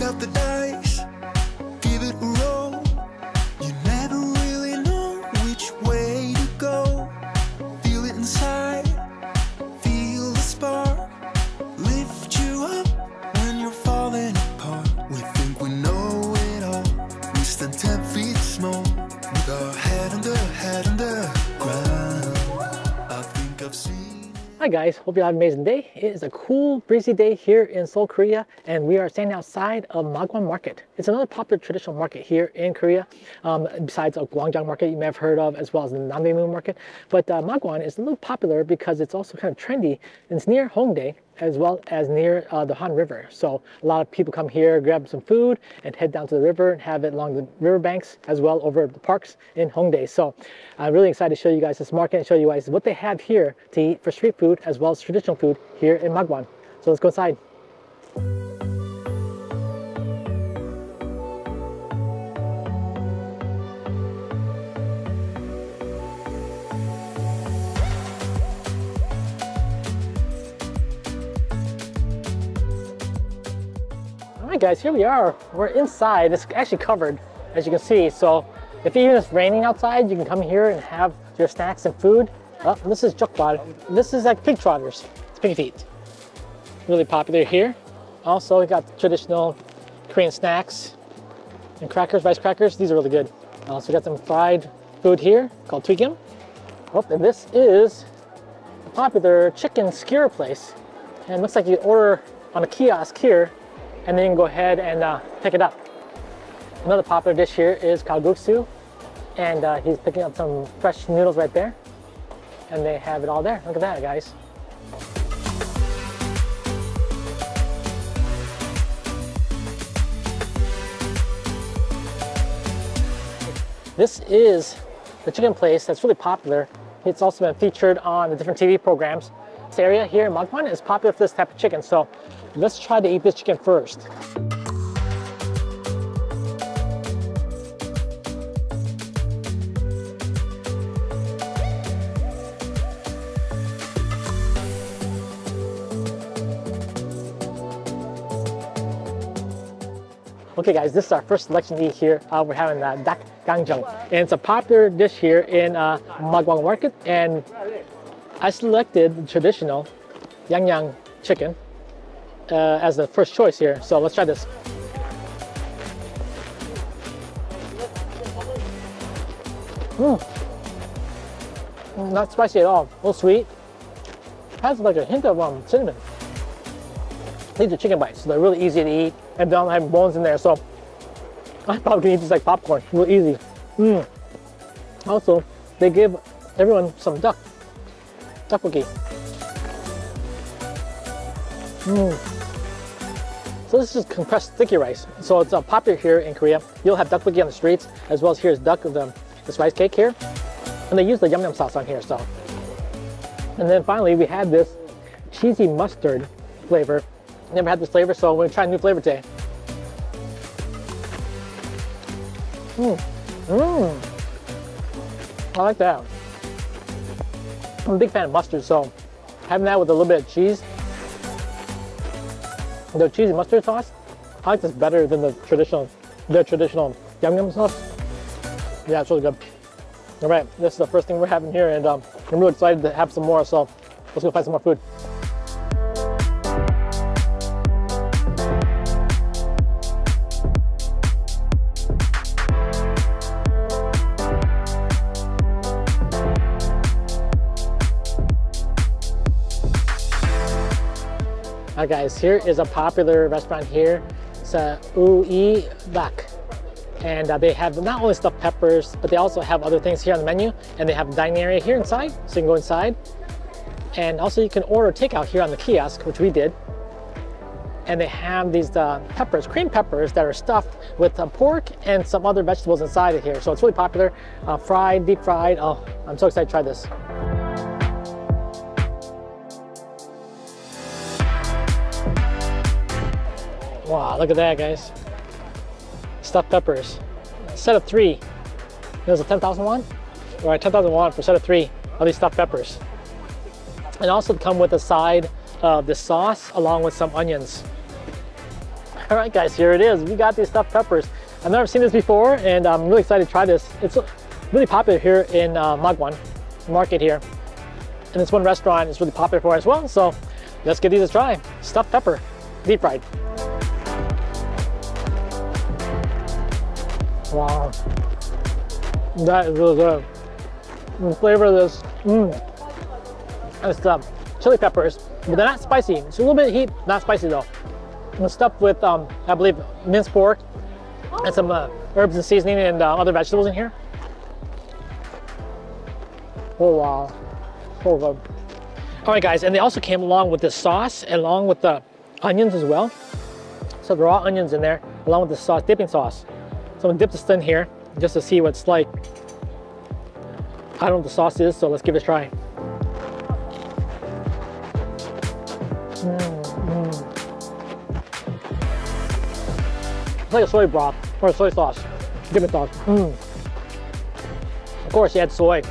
up the dice, give it a roll. You never really know which way to go. Feel it inside, feel the spark, lift you up when you're falling apart. We think we know it all, we stand 10 feet small, with our head under ground. I think I've seen. Hi guys, hope you have an amazing day. It is a cool, breezy day here in Seoul, Korea, and we are standing outside of Mangwon Market. It's another popular traditional market here in Korea, besides a Gwanjang market you may have heard of, as well as the Namdaemun Market. But Mangwon is a little popular because it's also kind of trendy. It's near Hongdae, as well as near the Han River. So a lot of people come here, grab some food, and head down to the river and have it along the riverbanks, as well over the parks in Hongdae. So I'm really excited to show you guys this market and show you guys what they have here to eat for street food, as well as traditional food here in Mangwon. So let's go inside. Alright guys, here we are. We're inside. It's actually covered, as you can see. So if even it's raining outside, you can come here and have your snacks and food. Oh, this is jokbal. This is like pig trotters. It's pig feet. Really popular here. Also, we got traditional Korean snacks and crackers, rice crackers. These are really good. Also, we got some fried food here called Twigim. Oh, and this is a popular chicken skewer place. And it looks like you order on a kiosk here, and then you can go ahead and pick it up. Another popular dish here is kalguksu, and he's picking up some fresh noodles right there. And they have it all there. Look at that, guys. This is the chicken place that's really popular. It's also been featured on the different TV programs. This area here in Mangwon is popular for this type of chicken, so let's try to eat this chicken first. Okay guys, this is our first selection to eat here. We're having Dak Gang Jeong, and it's a popular dish here in Mangwon Market, and I selected the traditional Yangyang chicken as the first choice here. So let's try this. Not spicy at all, a little sweet. Has like a hint of cinnamon. These are chicken bites, so they're really easy to eat, and they don't have bones in there, so I probably can eat this like popcorn, real easy. Also, they give everyone some tteokbokki. So this is compressed sticky rice. So it's popular here in Korea. You'll have tteokbokki on the streets, as well as here's this rice cake here, and they use the yum sauce on here. So, and then finally we had this cheesy mustard flavor. Never had this flavor, so we're gonna try a new flavor today. I like that. I'm a big fan of mustard, so having that with a little bit of cheese, the cheesy mustard sauce, I like this better than their traditional yum sauce. Yeah, it's really good. All right, this is the first thing we're having here, and I'm really excited to have some more, so let's go find some more food. Alright guys, here is a popular restaurant here. It's Ui Dak. And they have not only stuffed peppers, but they also have other things here on the menu. And they have a dining area here inside, so you can go inside. And also you can order takeout here on the kiosk, which we did. And they have these peppers, cream peppers, that are stuffed with pork and some other vegetables inside of here. So it's really popular, fried, deep fried. Oh, I'm so excited to try this. Wow, look at that, guys. Stuffed peppers. Set of 3. It was a 10,000 won? All right, 10,000 won for set of 3 of these stuffed peppers. And also come with a side of the sauce along with some onions. All right, guys, here it is. We got these stuffed peppers. I've never seen this before, and I'm really excited to try this. It's really popular here in Mangwon Market here. And this one restaurant is really popular for it as well. So let's give these a try. Stuffed pepper, deep fried. Wow, that is really good. The flavor of this, it's chili peppers, but they're not spicy. It's a little bit of heat, not spicy though. And it's stuffed with, I believe, minced pork and some herbs and seasoning and other vegetables in here. Oh wow, so good. All right, guys, and they also came along with this sauce, along with the onions as well. So there are onions in there, along with the sauce, dipping sauce. So I'm gonna dip this in here just to see what it's like. I don't know what the sauce is, so let's give it a try. It's like a soy broth or a soy sauce, dipping sauce. Of course, you add soy.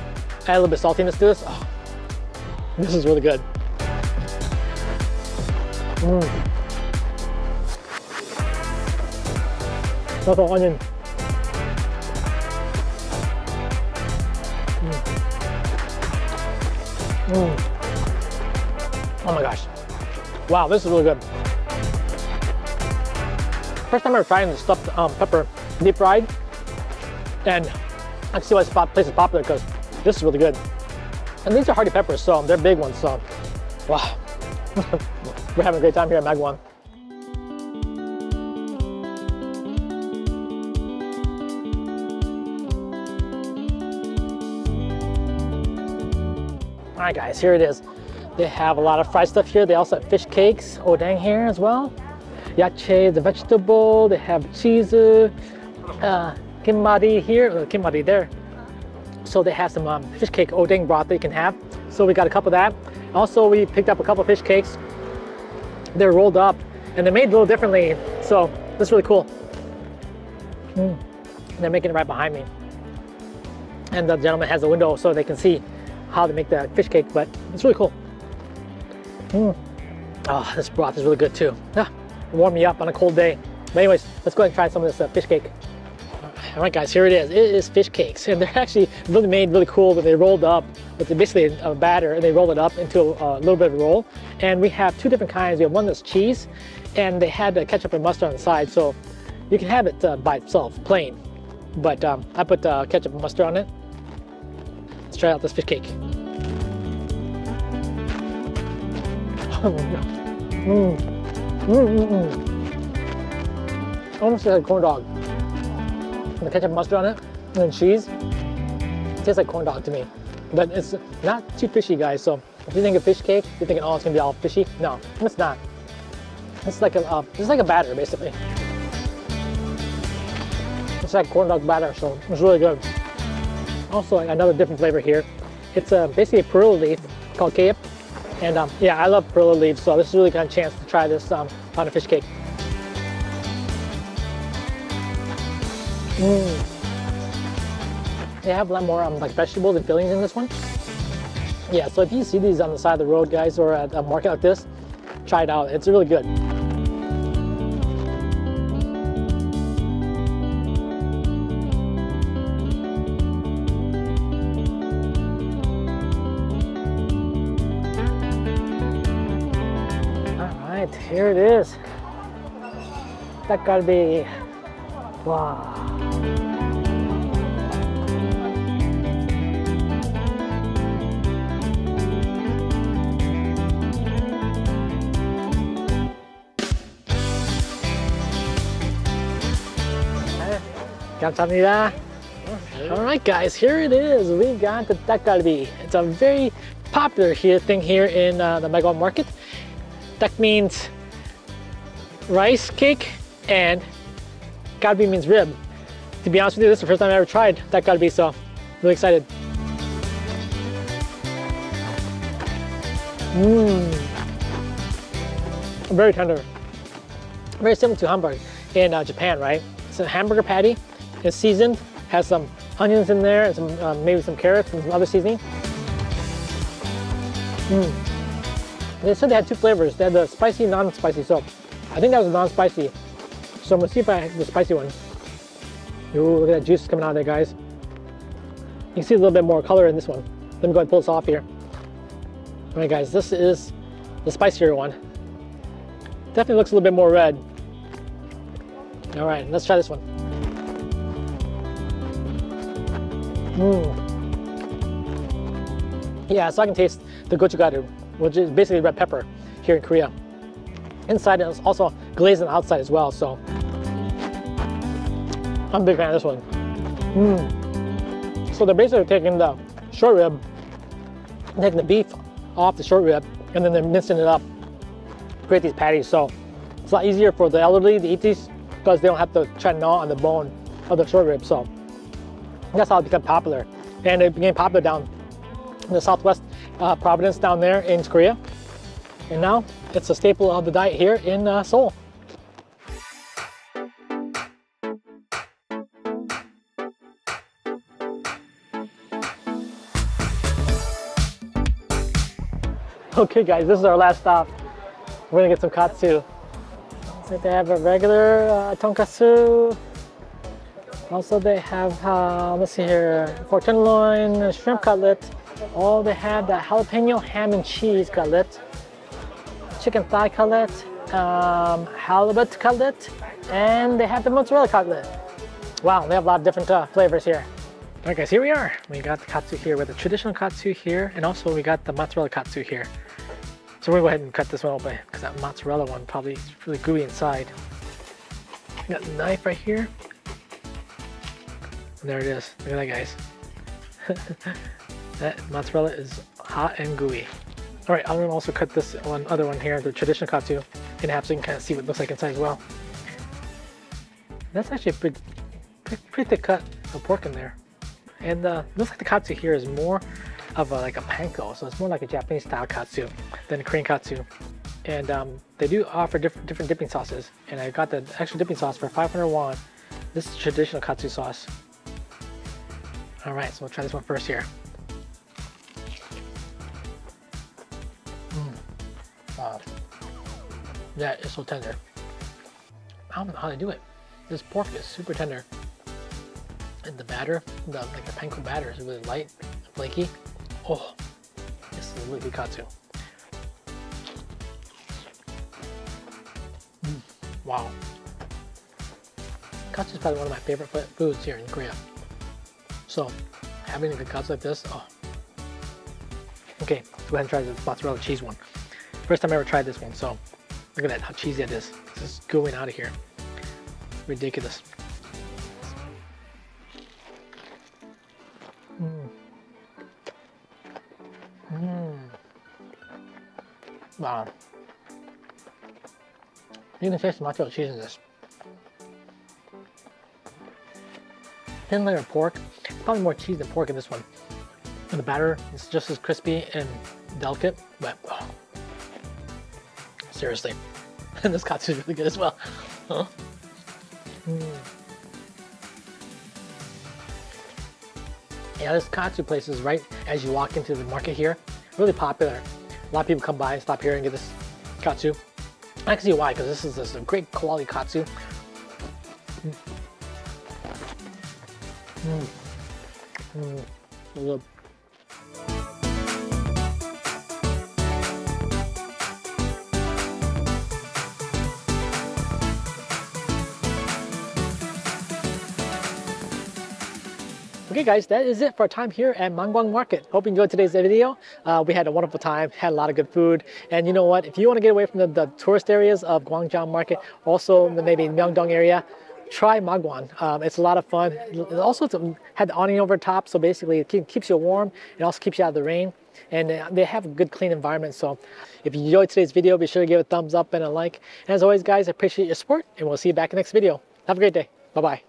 Add a little bit of saltiness to this. Oh, this is really good. That's all onion. Oh my gosh. Wow, this is really good. First time I ever trying the stuffed pepper deep fried. And I can see why this place is popular, because this is really good. And these are hearty peppers, so they're big ones, so wow. We're having a great time here at Mangwon. All right, guys, here it is. They have a lot of fried stuff here. They also have fish cakes, odang here as well. Yache, the vegetable. They have cheese, kimmari here, kimmari there. So they have some fish cake odang broth that you can have. So we got a couple of that. Also, we picked up a couple of fish cakes. They're rolled up and they're made a little differently. So that's really cool. They're making it right behind me. And the gentleman has a window so they can see how to make the fish cake, but it's really cool. Oh, this broth is really good too. Warm me up on a cold day. But anyways, let's go ahead and try some of this fish cake. All right, guys, here it is. It is fish cakes, and they're actually really made really cool. That they rolled up with basically a batter, and they roll it up into a little bit of a roll. And we have two different kinds. We have one that's cheese, and they had the ketchup and mustard on the side, so you can have it by itself, plain. But I put ketchup and mustard on it. Let's try out this fish cake. Almost like a corn dog. The ketchup and mustard on it, and then cheese. It tastes like corn dog to me. But it's not too fishy, guys. So if you think of fish cake, you're thinking, oh, it's gonna be all fishy. No, it's not. It's like a batter, basically. It's like corn dog batter, so it's really good. Also, another different flavor here. It's basically a perilla leaf called kayap. And yeah, I love perilla leaves, so this is really kind of chance to try this on a fish cake. They have a lot more like vegetables and fillings in this one. Yeah, so if you see these on the side of the road, guys, or at a market like this, try it out. It's really good. Here it is. Dak galbi. Wow. Kamsahamnida. All right, guys, here it is. We got the dak galbi. It's a very popular thing here in the Mangwon Market. Dak means rice cake, and galbi means rib. To be honest with you, this is the first time I ever tried dak galbi, so really excited. Very tender. Very similar to hamburger in Japan, right? It's a hamburger patty. It's seasoned, has some onions in there, and some maybe some carrots and some other seasoning. They said they had two flavors. They had the spicy and non-spicy, so I think that was non-spicy. So I'm gonna see if I have the spicy one. Ooh, look at that juice coming out of there, guys. You can see a little bit more color in this one. Let me go ahead and pull this off here. All right, guys, this is the spicier one. Definitely looks a little bit more red. All right, let's try this one. Yeah, so I can taste the gochu, which is basically red pepper here in Korea. Inside it's also glazed on the outside as well, so I'm a big fan of this one. So they're basically taking the short rib, taking the beef off the short rib, and then they're mincing it up to create these patties. So it's a lot easier for the elderly to eat these because they don't have to try to gnaw on the bone of the short rib. So that's how it became popular. And it became popular down in the southwest province down there in Korea. And now it's a staple of the diet here in Seoul. Okay guys, this is our last stop. We're gonna get some KATU. So they have a regular tonkatsu. Also they have, let's see here, pork tenderloin, shrimp cutlet. Oh, they have the jalapeno ham and cheese cutlet, chicken thigh cutlet, halibut cutlet, and they have the mozzarella cutlet. Wow, they have a lot of different flavors here. All right guys, here we are. We got the KATU here with the traditional KATU here, and also we got the mozzarella KATU here. So we're gonna go ahead and cut this one open because that mozzarella one probably is really gooey inside. We got the knife right here. And there it is. Look at that, guys. That mozzarella is hot and gooey. All right, I'm gonna also cut this other one here, the traditional KATU, in half so you can kind of see what it looks like inside as well. That's actually a pretty thick cut of pork in there. And looks like the KATU here is more of like a panko, so it's more like a Japanese style KATU than a Korean KATU. And they do offer different dipping sauces. And I got the extra dipping sauce for 500 won. This is traditional KATU sauce. All right, so we'll try this one first here. That is so tender. I don't know how they do it. This pork is super tender. And the batter, like the panko batter is really light, flaky. Oh, this is a really good KATU. Wow. KATU is probably one of my favorite foods here in Korea. So, having a good KATU like this, oh. Okay, let's go ahead and try the mozzarella cheese one. First time I ever tried this one, so look at that, how cheesy it is. This is going out of here. Ridiculous. Wow. You can taste the mozzarella cheese in this. Thin layer of pork. Probably more cheese than pork in this one. And the batter is just as crispy and delicate, but oh. Seriously. And this KATU is really good as well. Huh? Yeah, this KATU place is right as you walk into the market here. Really popular. A lot of people come by and stop here and get this KATU. I can see why, because this is a great quality KATU. Good. Okay guys, that is it for our time here at Mangwon Market. Hope you enjoyed today's video. We had a wonderful time, had a lot of good food. And you know what, if you want to get away from the tourist areas of Gwangjang Market, also maybe Myeongdong area, try Mangwon. It's a lot of fun. It also had the awning over top, so basically it keeps you warm. It also keeps you out of the rain. And they have a good clean environment. So if you enjoyed today's video, be sure to give it a thumbs up and a like. And as always guys, I appreciate your support and we'll see you back in the next video. Have a great day. Bye-bye.